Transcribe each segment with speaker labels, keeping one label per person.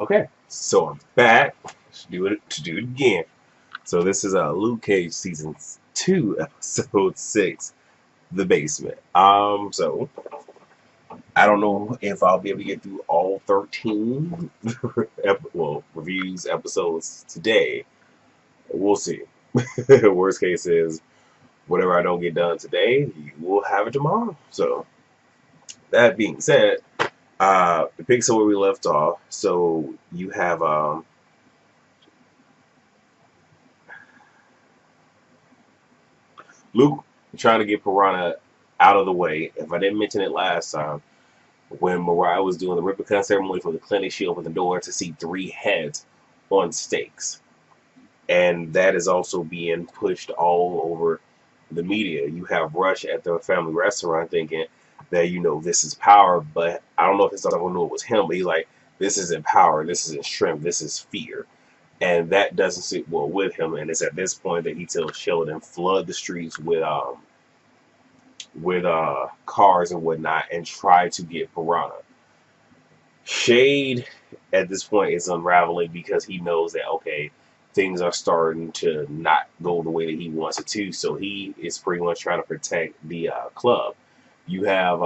Speaker 1: Okay, so I'm back to do it again. So this is Luke Cage season 2, episode 6, The Basement. So I don't know if I'll be able to get through all 13 reviews episodes today. We'll see. Worst case is whatever I don't get done today, you will have it tomorrow. So that being said, the picks are where we left off. So you have Luke trying to get Piranha out of the way. If I didn't mention it last time, when Mariah was doing the Ripicon ceremony for the clinic, she opened the door to see 3 heads on stakes. And that is also being pushed all over the media. You have Rush at the family restaurant thinking that, this is power, but I don't know if it's not everyone knew it was him, but he's like, this isn't power, this isn't strength, this is fear. And that doesn't sit well with him. And it's at this point that he tells Sheldon flood the streets with cars and whatnot and try to get Piranha. Shade at this point is unraveling because he knows that okay, things are starting to not go the way that he wants it to. So he is pretty much trying to protect the club. You have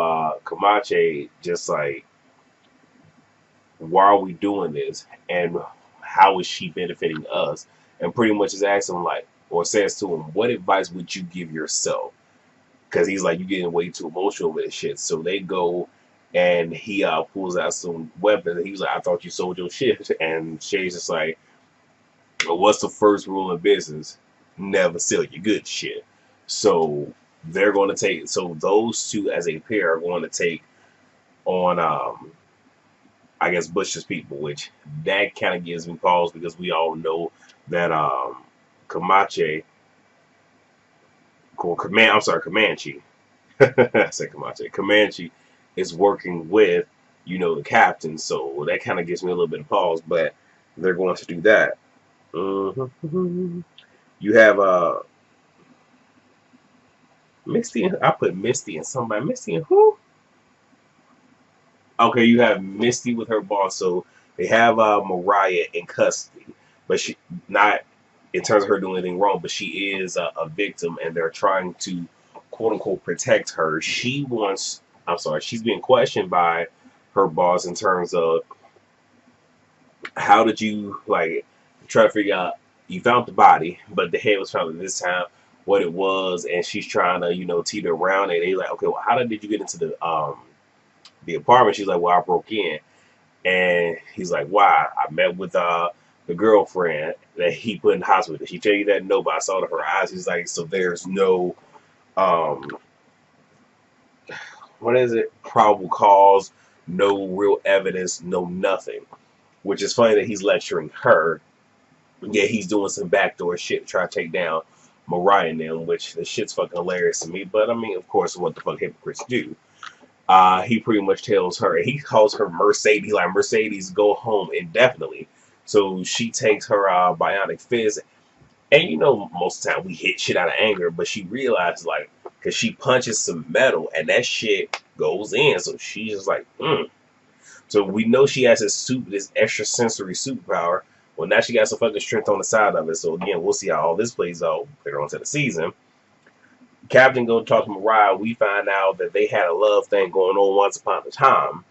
Speaker 1: Camache just like, why are we doing this? And how is she benefiting us? And pretty much is asking him like, or says to him, what advice would you give yourself? Because he's like, you're getting way too emotional with this shit. So they go and he pulls out some weapons. And he's like, I thought you sold your shit. And Shay's just like, well, what's the first rule in business? Never sell your good shit. So they're going to take, so those two as a pair are going to take on, I guess, Bush's people, which that kind of gives me pause because we all know that Camache, Comanche. I said Comanche. Comanche is working with, the captain, so that kind of gives me a little bit of pause. But they're going to do that. You have Misty. I put Misty and somebody. Misty and who? Okay, you have Misty with her boss. So they have Mariah in custody, but she not in terms of her doing anything wrong, but she is a victim, and they're trying to quote unquote protect her. She wants. I'm sorry. She's being questioned by her boss in terms of how did you like try to figure out you found the body, but the head was found at this time. What it was, and she's trying to teeter around it. And he's like, okay, well, how did you get into the apartment? She's like, well, I broke in. And he's like, why? I met with the girlfriend that he put in the hospital. Did she tell you that? No, but I saw it in her eyes. He's like, so there's no, um, what is it? Probable cause, no real evidence, no nothing. Which is funny that he's lecturing her. Yeah, he's doing some backdoor shit to try to take down Mariah and them, which the shit's fucking hilarious to me. But I mean, of course, what the fuck hypocrites do. He pretty much tells her, he calls her Mercedes, like, Mercedes, go home indefinitely. So she takes her bionic fist, and most of the time we hit shit out of anger, but she realizes, like, because she punches some metal, and that shit goes in, so she's just like, So we know she has this extra sensory superpower. Well, now she got some fucking strength on the side of it, so again, we'll see how all this plays out later on to the season. Captain go talk to Mariah. We find out that they had a love thing going on once upon a time,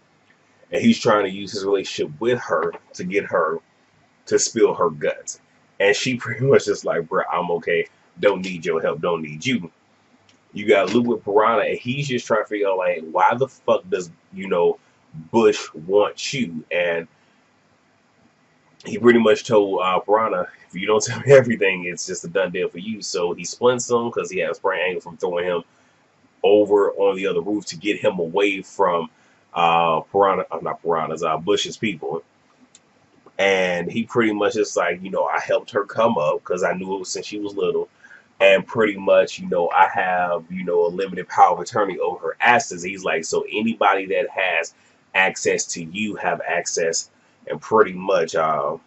Speaker 1: and he's trying to use his relationship with her to get her to spill her guts. And she pretty much just like, bro, I'm okay. Don't need your help. Don't need you. You got Luke with Piranha, and he's just trying to figure out like, why the fuck does Bush want you? And he pretty much told Piranha, if you don't tell me everything, it's just a done deal for you. So he splints him because he has sprain ankle from throwing him over on the other roof to get him away from Bush's people. And he pretty much is like, I helped her come up because I knew it since she was little. And pretty much, I have, a limited power of attorney over her assets. He's like, so anybody that has access to you have access and pretty much power,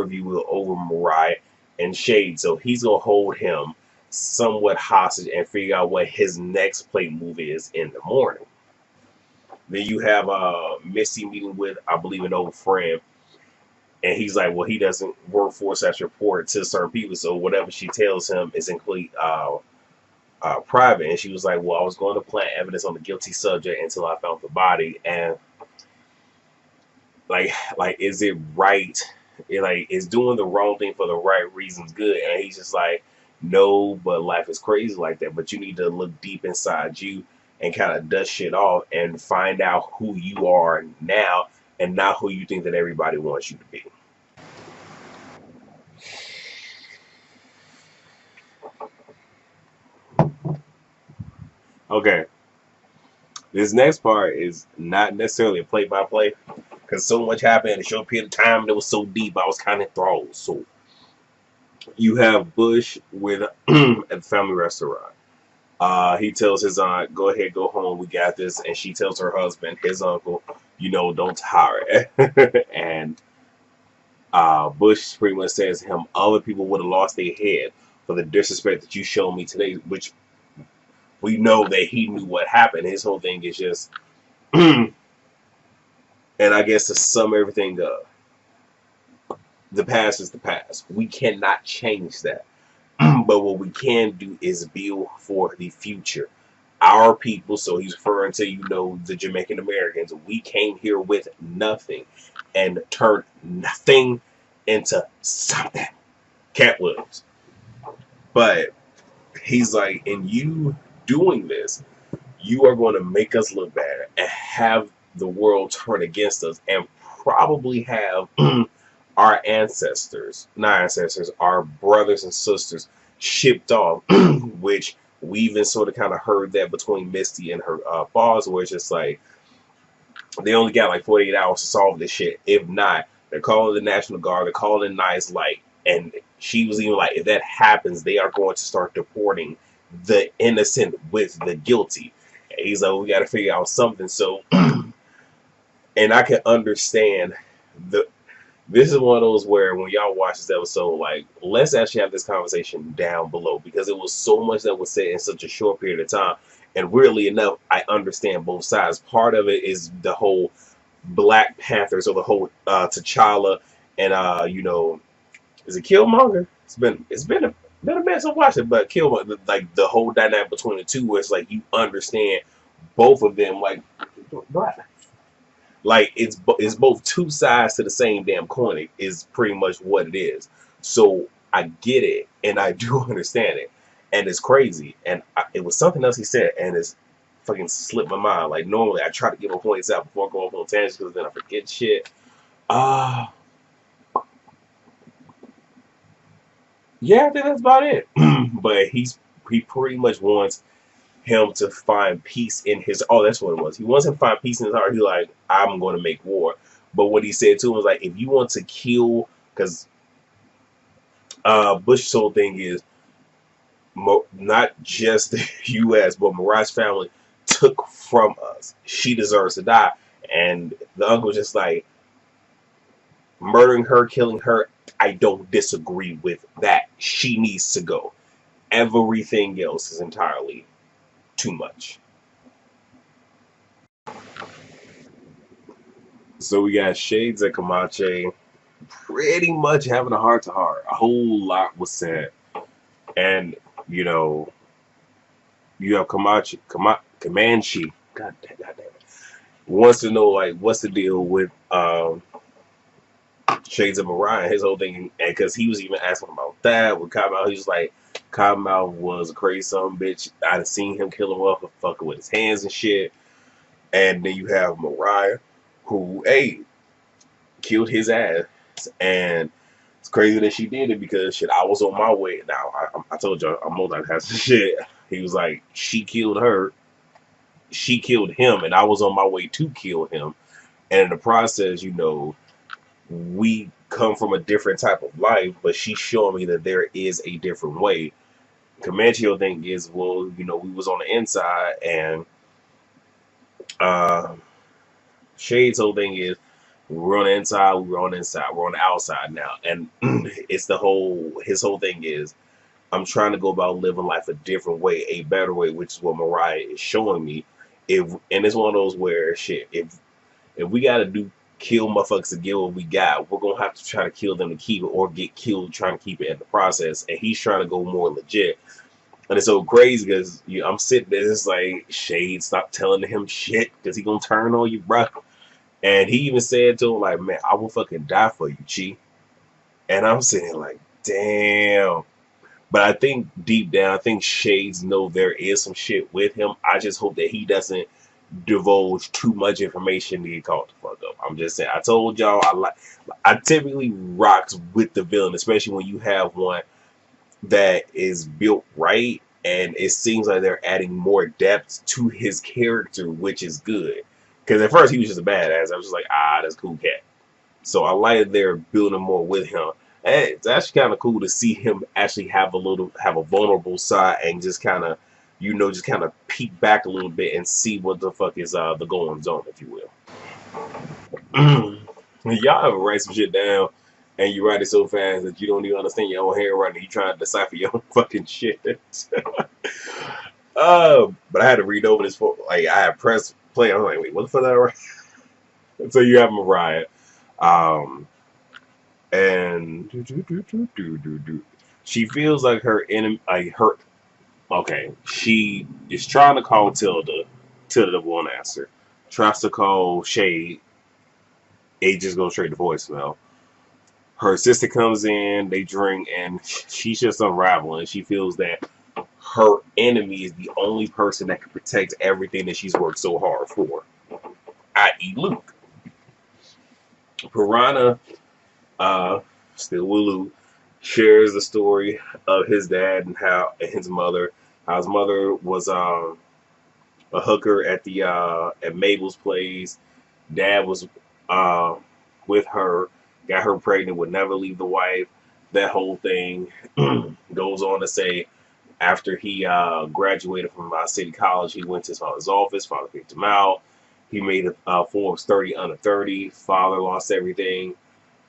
Speaker 1: if you will, over Mariah and Shade. So he's going to hold him somewhat hostage and figure out what his next play move is in the morning. Then you have Misty meeting with, I believe, an old friend, and he's like, well, he doesn't work for such report to certain people, so whatever she tells him is included private. And she was like, well, I was going to plant evidence on the guilty subject until I found the body. And like is it right? Like, is doing the wrong thing for the right reasons good? And he's just like, no, but life is crazy like that. But you need to look deep inside you and kind of dust shit off and find out who you are now and not who you think that everybody wants you to be. Okay, this next part is not necessarily a play by play because so much happened in a short period of time that was so deep I was kind of enthralled. So you have Bush with at the family restaurant. He tells his aunt, "Go ahead, go home. We got this." And she tells her husband, his uncle, "Don't tire it." And Bush pretty much says to him, "Other people would have lost their head for the disrespect that you showed me today." Which we know that he knew what happened. His whole thing is just, and I guess to sum everything up, the past is the past. We cannot change that. But what we can do is build for the future. Our people, so he's referring to, the Jamaican Americans, we came here with nothing and turned nothing into something. Cat Williams. But he's like, in you doing this, you are going to make us look bad and have the world turn against us and probably have our ancestors, not ancestors, our brothers and sisters shipped off, which we even sort of kind of heard that between Misty and her boss, where it's just like they only got like 48 hours to solve this shit. If not, they're calling the National Guard, they're calling Nice Light, and she was even like, if that happens, they are going to start deporting the innocent with the guilty. And he's like, we got to figure out something. So, and I can understand the this is one of those where when y'all watch this episode, like, let's actually have this conversation down below because it was so much that was said in such a short period of time. And weirdly enough, I understand both sides. Part of it is the whole Black Panthers or the whole T'Challa and is it Killmonger? It's been a minute since I watched it, but Killmonger, like the whole dynamic between the two, where it's like you understand both of them, like it's both two sides to the same damn coin is pretty much what it is. So I get it and I do understand it, and it's crazy. And it was something else he said, and it's fucking slipped my mind. Like normally I try to get my points out before I go off on tangents because then I forget shit. Uh yeah, I think that's about it. But he pretty much wants him to find peace in his. Oh, that's what it was. He wants him to find peace in his heart. He's like, I'm going to make war. But what he said to him was like, if you want to kill, because Bush's whole thing is not just the U.S., but Mariah's family took from us. She deserves to die. And the uncle was just like, murdering her, killing her, I don't disagree with that. She needs to go. Everything else is entirely too much. So we got Shades and Camache pretty much having a heart to heart. A whole lot was said. And, you know, you have Comanche. God damn it. Wants to know, like, what's the deal with Shades of Mariah, his whole thing. And because he was even asking about that with Cottonmouth, he was like, Cottonmouth was a crazy son bitch. I'd seen him kill him up, fucking with his hands and shit. And then you have Mariah, who, hey, killed his ass. And it's crazy that she did it because shit, I was on my way. Now I told you I'm multitasking shit. He was like, she killed her, she killed him, and I was on my way to kill him. And in the process, we come from a different type of life, but she's showing me that there is a different way. Comanche thing is, well, we was on the inside, and uh, Shade's whole thing is we're on the inside, we're on the inside, we're on the outside now, and it's his whole thing is I'm trying to go about living life a different way, a better way, which is what Mariah is showing me. If and it's one of those where shit, if we gotta do kill motherfuckers to get what we got, we're gonna have to try to kill them to keep it or get killed trying to keep it in the process. And he's trying to go more legit. And it's so crazy because I'm sitting there, it's like, Shade, stop telling him shit because he gonna turn on you, bro. And he even said to him, like, man, I will fucking die for you, Chi. And I'm sitting there like, damn. But I think deep down, I think Shades know there is some shit with him. I just hope that he doesn't divulge too much information to get caught the fuck up. I'm just saying. I told y'all I typically rocks with the villain, especially when you have one that is built right, and it seems like they're adding more depth to his character, which is good. Because at first he was just a badass. I was just like, that's cool cat. So I like that they're building more with him. And it's actually kind of cool to see him actually have a vulnerable side and just kind of, just kind of peek back a little bit and see what the fuck is the goings on, if you will. Y'all ever write some shit down and you write it so fast that you don't even understand your own handwriting? You trying to decipher your own fucking shit. But I had to read over this for I had pressed play. I'm like, wait, what the fuck did I write? So you have Mariah. And she feels like her enemy, okay, she is trying to call Tilda. Tilda won't answer. Tries to call Shade. It just goes straight to voicemail. Her sister comes in, they drink, and she's just unraveling. She feels that her enemy is the only person that can protect everything that she's worked so hard for, i.e. Luke. Piranha, still with Luke, shares the story of his dad and how his mother was a hooker at the at Mabel's place. Dad was with her, got her pregnant, would never leave the wife. That whole thing. Goes on to say after he graduated from City College, he went to his father's office. Father picked him out. He made a Forbes 30 under 30. Father lost everything.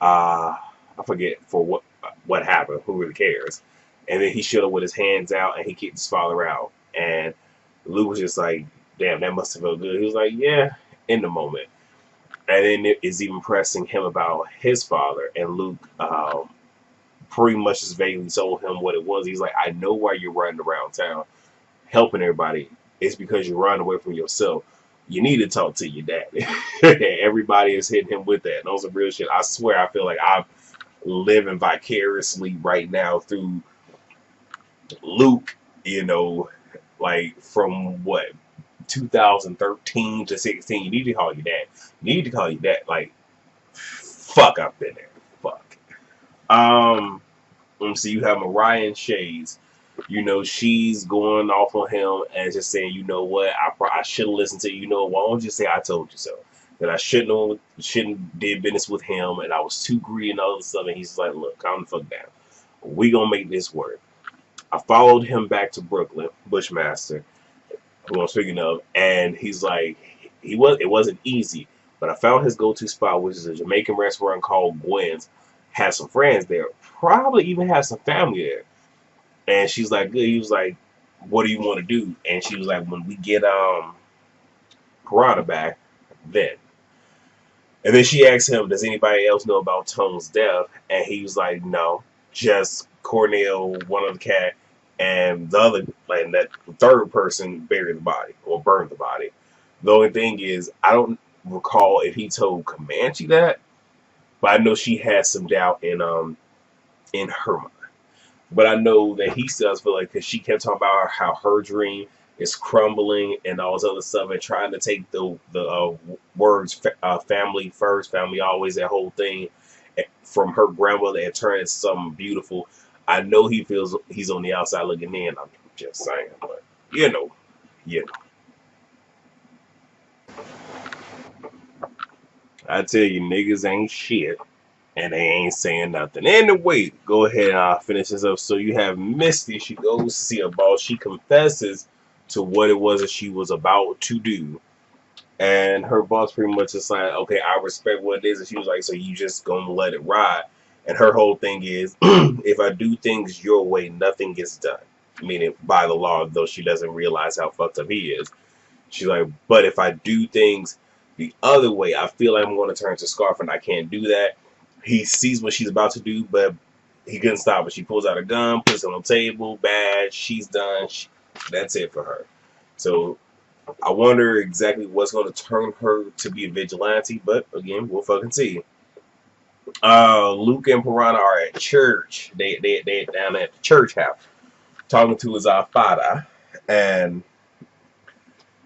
Speaker 1: I forget for what happened. Who really cares? And then he showed up with his hands out and he kicked his father out. And Luke was just like, damn, that must have felt good. He was like, yeah, in the moment. And then it is even pressing him about his father. And Luke pretty much just vaguely told him what it was. He's like, I know why you're running around town helping everybody. It's because you're running away from yourself. You need to talk to your dad. Everybody is hitting him with that. And those are real shit. I swear, I feel like I'm living vicariously right now through Luke, like from what, 2013 to 16. You need to call your dad. You need to call your dad. Like, fuck, I've been there. Fuck. So you have Mariah and Shades. She's going off on him and just saying, you know what, I should have listened to you. Why don't you say I told you so? That I shouldn't did business with him, and I was too greedy and all this stuff. And he's like, look, calm the fuck down. We gonna make this work. I followed him back to Brooklyn, Bushmaster, who I'm speaking of, and he's like, it wasn't easy, but I found his go-to spot, which is a Jamaican restaurant called Gwen's. Had some friends there, probably even had some family there. And she's like, good. He was like, what do you want to do? And she was like, when we get Piranha back, then. And then she asked him, does anybody else know about Tone's death? And he was like, no, just Cornell, one other cat, and the other, like that third person buried the body or burned the body. The only thing is, I don't recall if he told Comanche that, but I know she had some doubt in her mind. But I know that he still feel like, because she kept talking about how her dream is crumbling and all this other stuff, and trying to take the words family first, family always, that whole thing from her grandmother and turn it into something beautiful. I know he feels he's on the outside looking in. I'm just saying, but you know. I tell you, niggas ain't shit. And they ain't saying nothing. Anyway, go ahead and finish this up. So you have Misty. She goes to see her boss. She confesses to what it was that she was about to do. And her boss pretty much is like, okay, I respect what it is. And she was like, so you just gonna let it ride. And her whole thing is, if I do things your way, nothing gets done. Meaning by the law, though she doesn't realize how fucked up he is. She's like, but if I do things the other way, I feel like I'm going to turn to Scarf, and I can't do that. He sees what she's about to do, but he couldn't stop it. She pulls out a gun, puts it on the table. Bad. She's done. That's it for her. So I wonder exactly what's going to turn her to be a vigilante. But again, we'll fucking see. Luke and Piranha are at church. They down at the church house talking to his father, and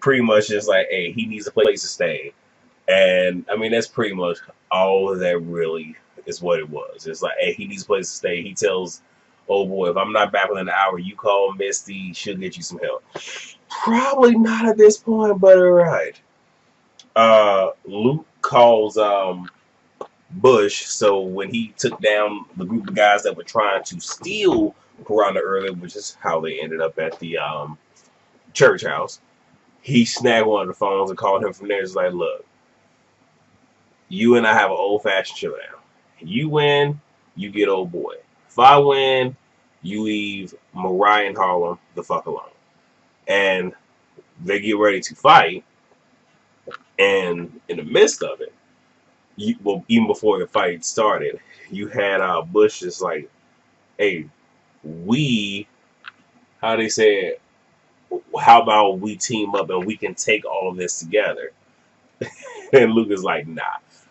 Speaker 1: pretty much just like, hey, he needs a place to stay. And I mean, that's pretty much all that really is what it was. It's like, hey, he needs a place to stay. He tells, oh boy, if I'm not back within an hour, you call Misty. She'll get you some help. Probably not at this point, but all right. Luke calls Bush. So when he took down the group of guys that were trying to steal Piranha earlier, which is how they ended up at the church house, he snagged one of the phones and called him from there. It's like, look, you and I have an old-fashioned showdown. You win, you get old boy. If I win, you leave Mariah and Harlem the fuck alone. And they get ready to fight. And in the midst of it, even before the fight started, you had Bush just like, hey, how they say it, how about we team up and we can take all of this together? And Luke is like, nah.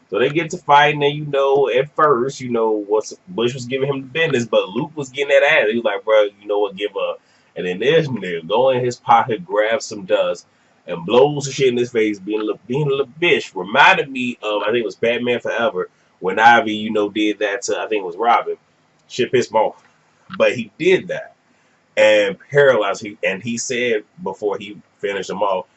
Speaker 1: So they get to fighting, and at first, Bush was giving him the business, but Luke was getting that ass. He was like, bro, you know what, give up. And then this nigga go in his pocket, grab some dust, and blows the shit in his face, being a little bitch. Reminded me of, I think it was Batman Forever, when Ivy, did that to, I think it was Robin. Shit pissed him off. But he did that. And paralyzed, he said before he finished him off,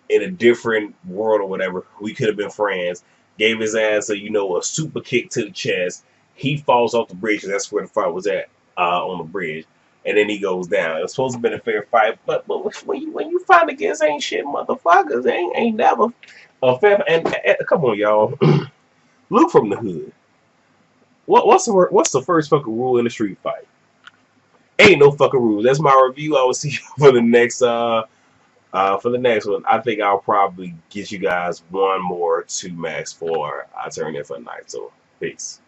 Speaker 1: in a different world or whatever, we could have been friends. Gave his ass a super kick to the chest. He falls off the bridge, and that's where the fight was at, on the bridge. And then he goes down. It was supposed to have been a fair fight, but when you fight against ain't shit motherfuckers, ain't never a fair. And come on, y'all, Luke from the hood. What's the first fucking rule in a street fight? Ain't no fucking rules. That's my review. I will see you for the next one. I think I'll probably get you guys one more 2 max before I turn in for the night. So, peace.